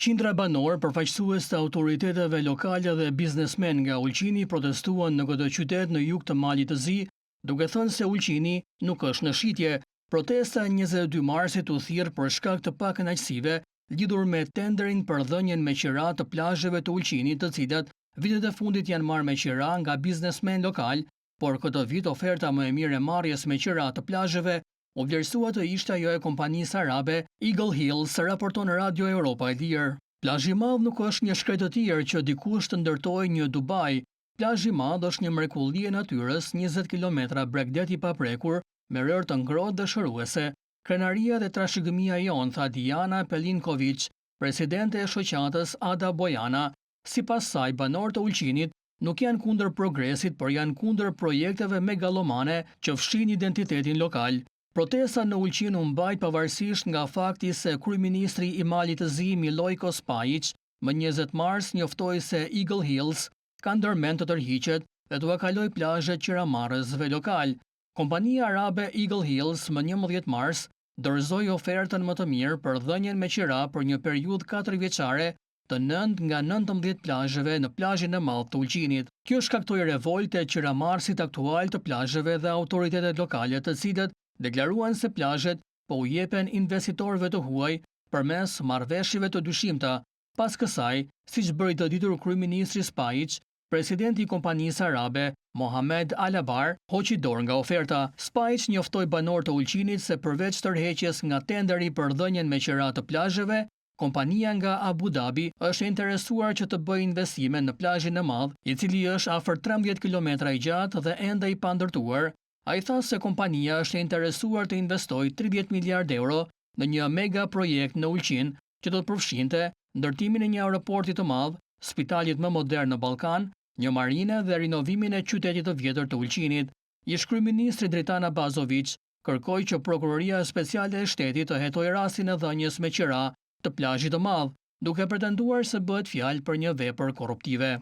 Qindra banor, përfaqësues të autoriteteve lokale dhe biznesmen nga Ulqini protestuan në këtë qytet në jug të Malit të Zi, duke thënë se Ulqini nuk është në shitje. Protesta 22 marsit u thirr për shkak të pakënaqësive lidhur me tenderin për dhënien me qira të plazheve të Ulqinit, të cilat vitet e fundit janë marrë me qira nga biznesmen lokal, por këtë vit oferta më e mirë e marrjes me qira të plazheve u vlerësua të ishte ajo e kompanisë arabe Eagle Hills, raporton Radio Europa e Lirë. Plazhi i madh nuk është një shkret të tjerë që dikush të ndërtojë një Dubai. Plazhi i madh është një mrekulli e natyrës, 20 kilometra bregdet i paprekur, me rërë të ngrohtë dhe shëruese. Krenaria dhe trashëgimia jon, tha Diana Pelinković, presidente e shoqatës Ada Bojana. Sipas saj, banorët e Ulqinit nuk janë kundër progresit, por janë kundër projekteve megalomane që fshin identitetin lokal. Protesta në Ulqin u mbajt pavarësisht nga fakti se kryeministri i Malit të Zi, Milojko Spajić, më 20 mars njoftoi se Eagle Hills ka ndërmend të tërhiqet dhe t'u kalojë plazhet qiramarrësve lokal. Kompania arabe Eagle Hills më 11 mars dorëzoi ofertën më të mirë për dhënien me qira për një periudhë 4 vjeçare të 9 nga 19 plazheve në plazhin e madh të Ulqinit. Kjo shkaktoi revolte e qiramarrësit aktual të plazheve dhe autoritetet lokale, të cilët deklaruan se plazhet po u jepen investitorëve të huaj përmes marrëveshjeve të dyshimta. Pas kësaj, siç bëri të ditur kryeministri Spajić, presidenti i kompanisë arabe Mohamed Alabar hoqi dorë nga oferta. Spajić njoftoi banorët e Ulqinit se përveç tërheqjes nga tenderi për dhënien me qira të plazheve, kompania nga Abu Dhabi është interesuar që të bëjë investime në plazhin e madh, i cili është afër 13 kilometra i gjatë dhe ende i pandërtuar. Ai tha se kompania është e interesuar të investojë 30 miliardë euro në një mega projekt në Ulqin që do të përfshinte ndërtimin e një aeroporti të madh, spitalit më modern në Ballkan, një marine dhe rinovimin e qytetit të vjetër të Ulqinit. Ish kryeministri Dritan Abazović kërkoi që prokuroria speciale e shtetit të hetojë rastin e dhënies me qira të plazhit të madh, duke pretenduar se bëhet fjalë për një vepër korruptive.